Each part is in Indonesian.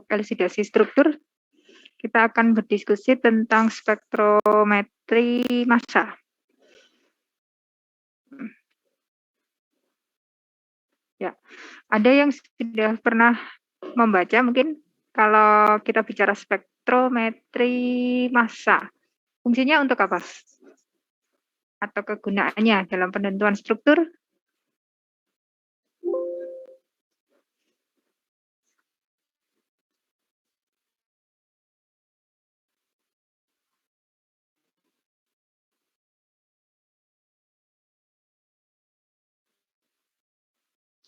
elusidasi struktur, kita akan berdiskusi tentang spektrometri massa. Ya, ada yang sudah pernah membaca mungkin kalau kita bicara spektrometri massa, fungsinya untuk apa? Atau kegunaannya dalam penentuan struktur?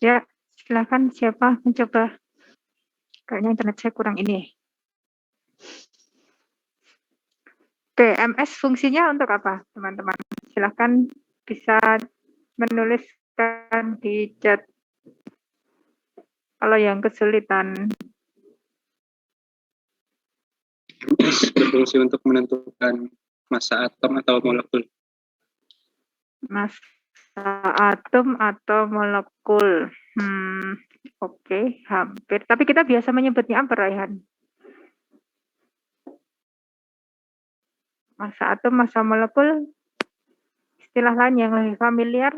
Ya, silakan siapa mencoba. Kayaknya internet saya kurang ini. MS fungsinya untuk apa, teman-teman? Silakan bisa menuliskan di chat kalau yang kesulitan. Berfungsi untuk menentukan massa atom atau molekul. Massa atom atau molekul. Oke, hampir. Tapi kita biasa menyebutnya apa, Raihan? Massa atom, massa molekul, istilah lain yang lebih familiar?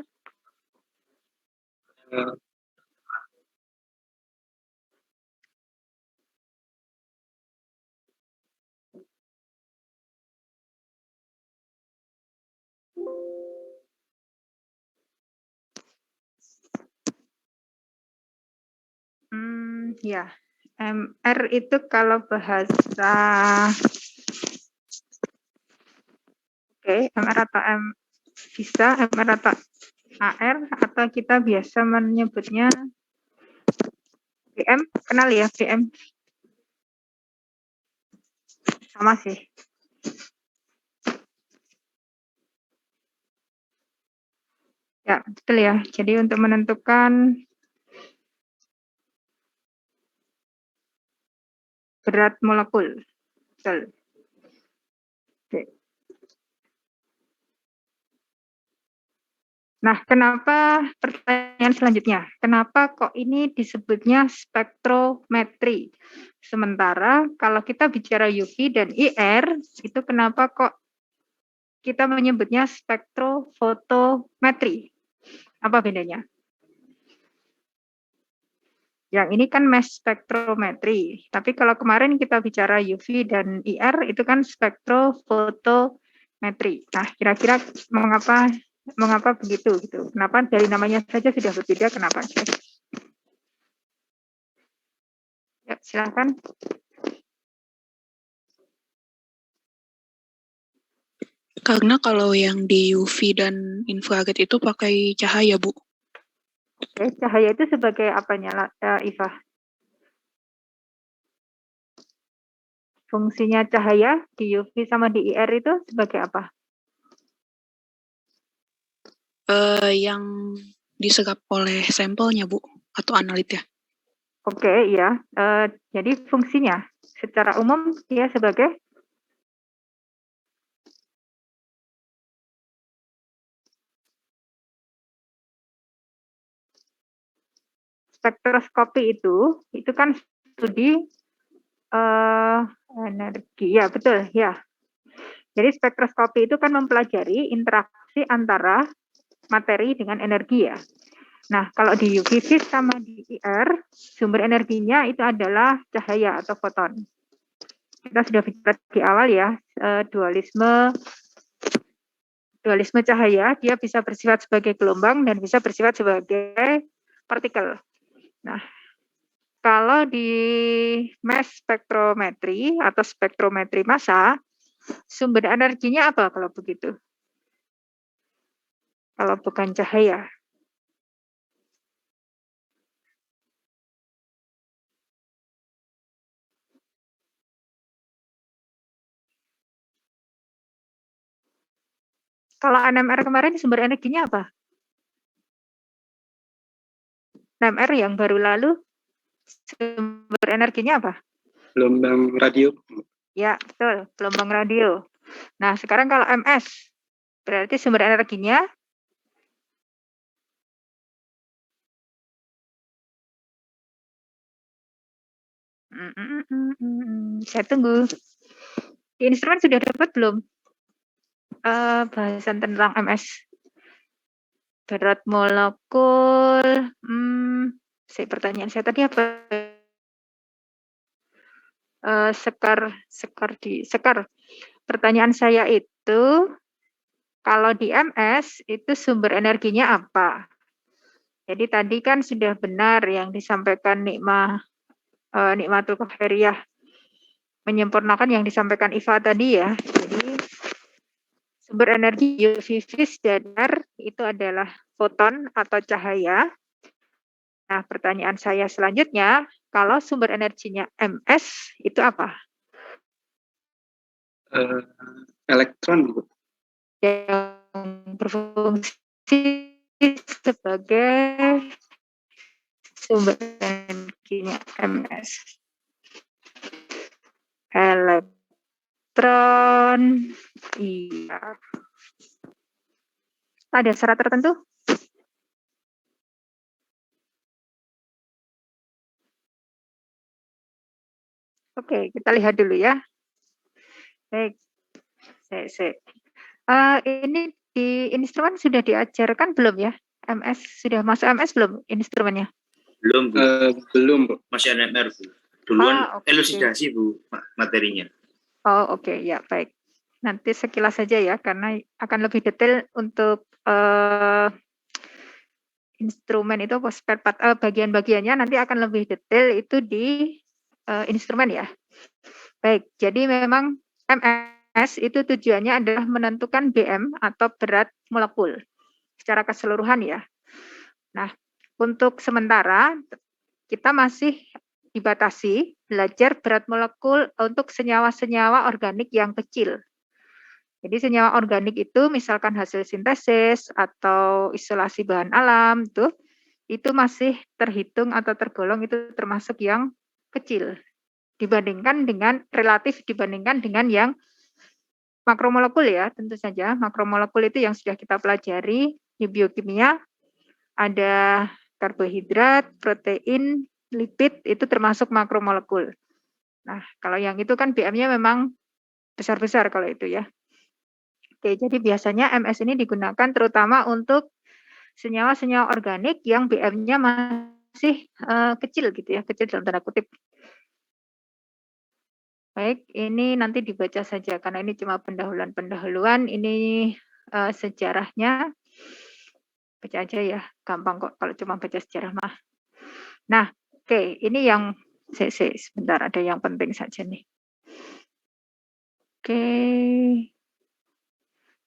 Ya, MR itu kalau bahasa MR atau bisa MR atau AR atau kita biasa menyebutnya BM, kenal ya BM? Sama sih. Ya, betul ya. Jadi untuk menentukan berat molekul. Betul. Oke. Nah, kenapa pertanyaan selanjutnya? Kenapa kok ini disebutnya spektrometri? Sementara kalau kita bicara UV dan IR, itu kenapa kok kita menyebutnya spektrofotometri? Apa bedanya? Yang ini kan mass spektrometri. Tapi kalau kemarin kita bicara UV dan IR, itu kan spektrofotometri. Nah, kira-kira mengapa begitu gitu? Kenapa dari namanya saja sudah berbeda? Kenapa? Ya, silakan. Karena kalau yang di UV dan infrared itu pakai cahaya, Bu. Oke, cahaya itu sebagai apanya, Iva? Fungsinya cahaya di UV sama di IR itu sebagai apa? Yang diserap oleh sampelnya, Bu, atau analit ya? Oke, iya. Jadi fungsinya secara umum dia sebagai spektroskopi itu kan studi energi, ya betul ya. Jadi spektroskopi itu kan mempelajari interaksi antara materi dengan energi ya. Nah, kalau di UV vis sama di IR, sumber energinya itu adalah cahaya atau foton. Kita sudah bicara di awal ya, dualisme cahaya, dia bisa bersifat sebagai gelombang dan bisa bersifat sebagai partikel. Nah, kalau di mass spektrometri atau spektrometri massa, sumber energinya apa kalau begitu? Kalau bukan cahaya. Kalau NMR kemarin sumber energinya apa? NMR yang baru lalu sumber energinya apa? Gelombang radio. Ya, betul, gelombang radio. Nah, sekarang kalau MS, berarti sumber energinya Saya tunggu. Di instrumen sudah dapat belum bahasan tentang MS? Berat molekul. Pertanyaan saya tadi apa? Sekar. Pertanyaan saya itu, kalau di MS itu sumber energinya apa? Jadi tadi kan sudah benar yang disampaikan Nikmatul Khairiyah, menyempurnakan yang disampaikan Iva tadi ya. Jadi sumber energi UV vis dadar itu adalah foton atau cahaya. Nah, pertanyaan saya selanjutnya, kalau sumber energinya MS itu apa? Elektron, Bu. Yang berfungsi sebagai sumber energinya MS. Elektron, iya. Ada syarat tertentu? Oke, kita lihat dulu ya. Baik. Ini di instrumen sudah diajarkan belum ya? MS sudah masuk MS belum instrumennya? Belum, Bu. Belum, Bu. Masih NMR, Bu. Duluan okay. elusidasi, Bu, materinya. Oh, oke. Ya, baik. Nanti sekilas saja ya, karena akan lebih detail untuk instrumen itu spare part bagian-bagiannya nanti akan lebih detail itu di instrumen ya. Baik, jadi memang MS itu tujuannya adalah menentukan BM atau berat molekul secara keseluruhan ya. Nah, untuk sementara kita masih dibatasi belajar berat molekul untuk senyawa-senyawa organik yang kecil. Jadi senyawa organik itu misalkan hasil sintesis atau isolasi bahan alam itu masih terhitung atau tergolong itu termasuk yang kecil relatif dibandingkan dengan yang makromolekul ya, tentu saja makromolekul itu yang sudah kita pelajari di biokimia, ada karbohidrat, protein, lipid itu termasuk makromolekul. Nah, kalau yang itu kan BM-nya memang besar-besar kalau itu ya. Oke, jadi biasanya MS ini digunakan terutama untuk senyawa-senyawa organik yang BM-nya masih kecil gitu ya, kecil dalam tanda kutip. Baik, ini nanti dibaca saja karena ini cuma pendahuluan, ini sejarahnya. Baca aja ya, gampang kok kalau cuma baca sejarah mah. Nah, oke, ini yang sebentar ada yang penting saja nih. Oke.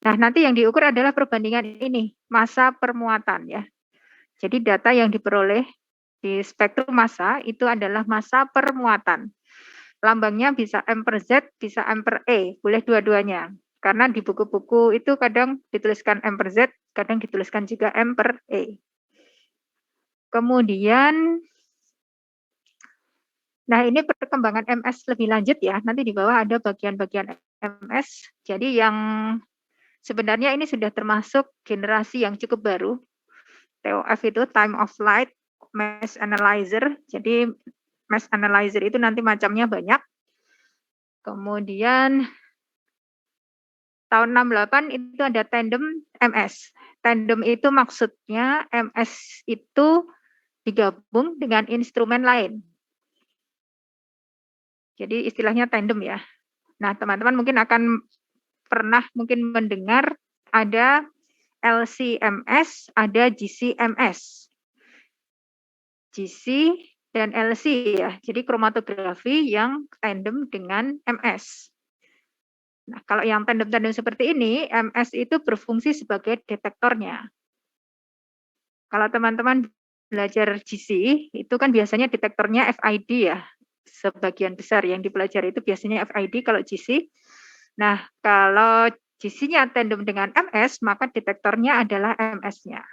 Nah, nanti yang diukur adalah perbandingan ini, massa permuatan ya. Jadi data yang diperoleh di spektrum massa itu adalah massa permuatan. Lambangnya bisa M per Z, bisa M per E, boleh dua-duanya. Karena di buku-buku itu kadang dituliskan M per Z, kadang dituliskan juga M per E. Kemudian, nah ini perkembangan MS lebih lanjut ya, nanti di bawah ada bagian-bagian MS. Jadi yang sebenarnya ini sudah termasuk generasi yang cukup baru. TOF itu time of flight mass analyzer. Jadi mass analyzer itu nanti macamnya banyak. Kemudian tahun 68 itu ada tandem MS. Tandem itu maksudnya MS itu digabung dengan instrumen lain. Jadi istilahnya tandem ya. Nah, teman-teman mungkin akan pernah mendengar ada LC-MS, ada GC-MS. GC dan LC ya. Jadi kromatografi yang tandem dengan MS. Nah, kalau yang tandem-tandem seperti ini, MS itu berfungsi sebagai detektornya. Kalau teman-teman belajar GC, itu kan biasanya detektornya FID ya. Sebagian besar yang dipelajari itu biasanya FID kalau GC. Nah, kalau GC-nya tandem dengan MS, maka detektornya adalah MS-nya.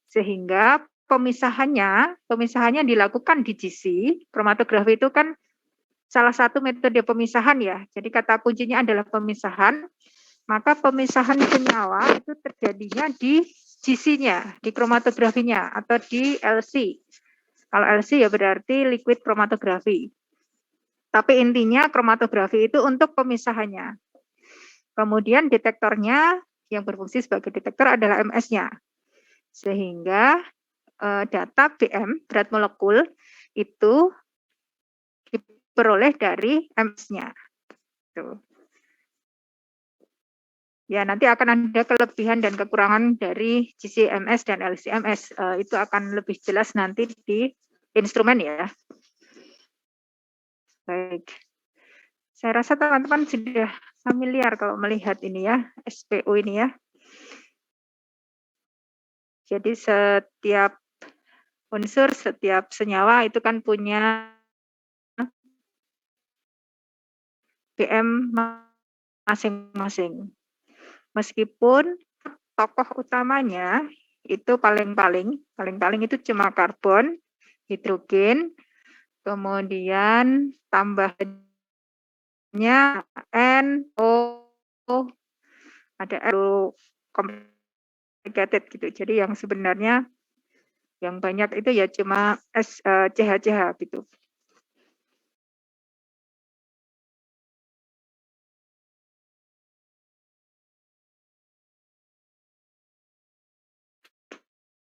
Sehingga pemisahannya dilakukan di GC. Kromatografi itu kan salah satu metode pemisahan ya. Jadi kata kuncinya adalah pemisahan. Maka pemisahan senyawa itu terjadinya di GC-nya, di kromatografinya atau di LC. Kalau LC ya berarti liquid chromatografi. Tapi intinya kromatografi itu untuk pemisahannya. Kemudian detektornya yang berfungsi sebagai detektor adalah MS-nya. Sehingga data BM, berat molekul, itu diperoleh dari MS-nya. Ya, nanti akan ada kelebihan dan kekurangan dari GC-MS dan LC-MS. Itu akan lebih jelas nanti di instrumen ya. Baik. Saya rasa teman-teman sudah familiar kalau melihat ini ya, SPO ini ya. Jadi setiap unsur, setiap senyawa itu kan punya BM masing-masing. Meskipun tokoh utamanya itu paling-paling itu cuma karbon, hidrogen, kemudian tambahannya NO, ada complicated gitu. Jadi yang sebenarnya yang banyak itu ya cuma CH gitu.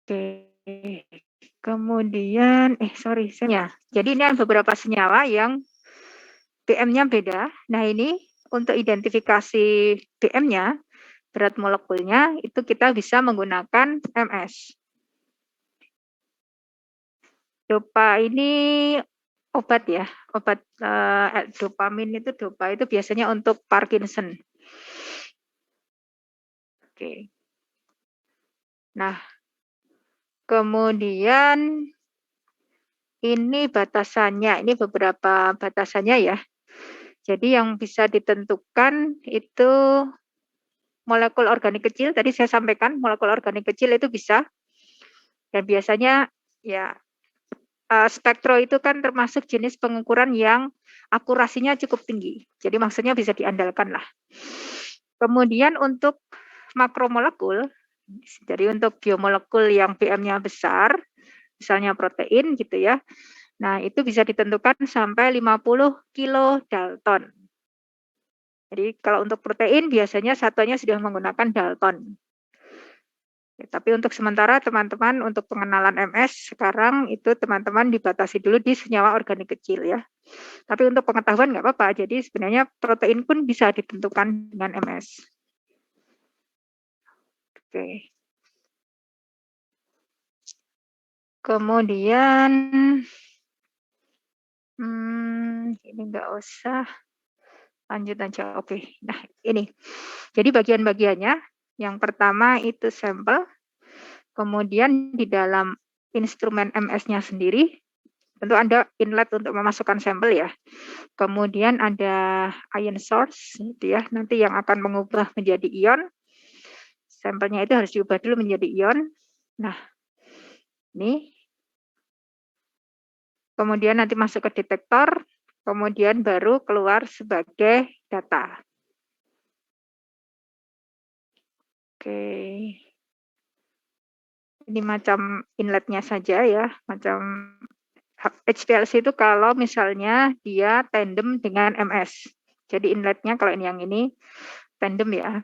Oke. Kemudian jadi ini ada beberapa senyawa yang BM-nya beda. Nah, ini untuk identifikasi BM-nya, berat molekulnya, itu kita bisa menggunakan MS. Dopa ini obat ya, obat dopamin itu dopa itu biasanya untuk Parkinson. Oke. Nah, kemudian ini batasannya, ini beberapa batasannya ya. Jadi yang bisa ditentukan itu molekul organik kecil, tadi saya sampaikan molekul organik kecil itu bisa. Dan biasanya ya spektro itu kan termasuk jenis pengukuran yang akurasinya cukup tinggi. Jadi maksudnya bisa diandalkan lah. Kemudian untuk makromolekul, jadi untuk biomolekul yang BM-nya besar, misalnya protein gitu ya. Nah, itu bisa ditentukan sampai 50 kilodalton. Jadi kalau untuk protein biasanya satuannya sudah menggunakan dalton. Ya, tapi untuk sementara teman-teman untuk pengenalan MS sekarang itu teman-teman dibatasi dulu di senyawa organik kecil ya. Tapi untuk pengetahuan nggak apa-apa. Jadi sebenarnya protein pun bisa ditentukan dengan MS. Oke. Kemudian ini nggak usah, lanjut aja. Oke. Nah ini, jadi bagian-bagiannya, yang pertama itu sampel, kemudian di dalam instrumen MS-nya sendiri, tentu ada inlet untuk memasukkan sampel ya. Kemudian ada ion source, gitu ya, nanti yang akan mengubah menjadi ion. Sampelnya itu harus diubah dulu menjadi ion. Nah, ini. Kemudian nanti masuk ke detektor, kemudian baru keluar sebagai data. Oke. Ini macam inletnya saja ya, macam HPLC itu kalau misalnya dia tandem dengan MS. Jadi inletnya kalau ini yang ini tandem ya.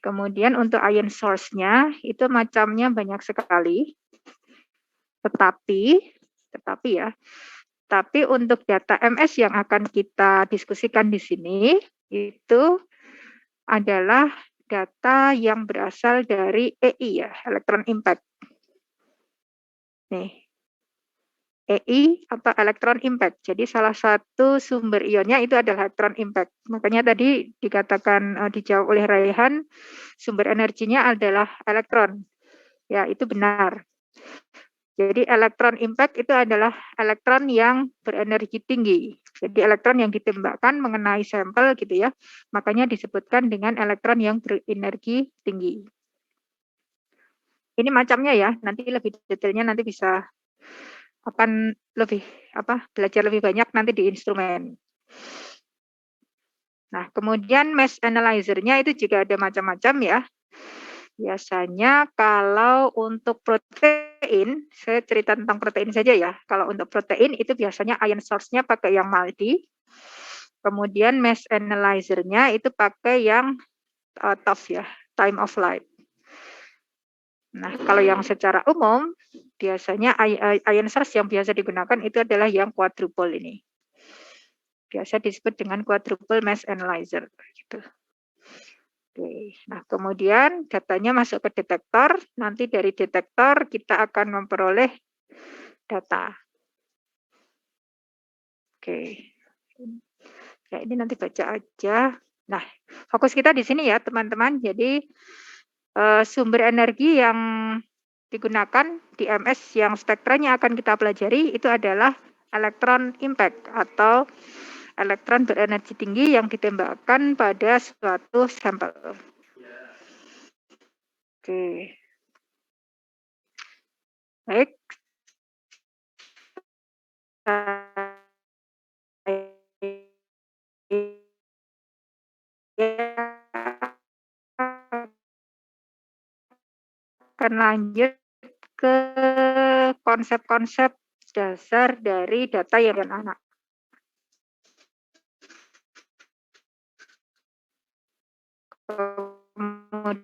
Kemudian untuk ion source-nya itu macamnya banyak sekali. Tetapi ya, tapi untuk data MS yang akan kita diskusikan di sini itu adalah data yang berasal dari EI ya, electron impact. Nih, EI atau electron impact. Jadi salah satu sumber ionnya itu adalah electron impact. Makanya tadi dikatakan dijawab oleh Raihan, sumber energinya adalah elektron. Ya, itu benar. Jadi elektron impact itu adalah elektron yang berenergi tinggi. Jadi elektron yang ditembakkan mengenai sampel gitu ya. Makanya disebutkan dengan elektron yang berenergi tinggi. Ini macamnya ya, nanti lebih detailnya nanti bisa akan lebih belajar lebih banyak nanti di instrumen. Nah, kemudian mass analyzer-nya itu juga ada macam-macam ya. Biasanya kalau untuk protein, saya cerita tentang protein saja ya. Kalau untuk protein itu biasanya ion source-nya pakai yang MALDI. Kemudian mass analyzer-nya itu pakai yang TOF ya, time of flight. Nah, kalau yang secara umum biasanya ion source yang biasa digunakan itu adalah yang quadruple ini. Biasa disebut dengan quadruple mass analyzer gitu. Oke. Nah, kemudian datanya masuk ke detektor, nanti dari detektor kita akan memperoleh data. Oke. Ya, ini nanti baca aja. Nah, fokus kita di sini ya, teman-teman. Jadi sumber energi yang digunakan di MS yang spektranya akan kita pelajari itu adalah elektron impact atau elektron berenergi tinggi yang ditembakkan pada suatu sampel. Oke. Baik. Akan lanjut ke konsep-konsep dasar dari data yang anak. Kemudian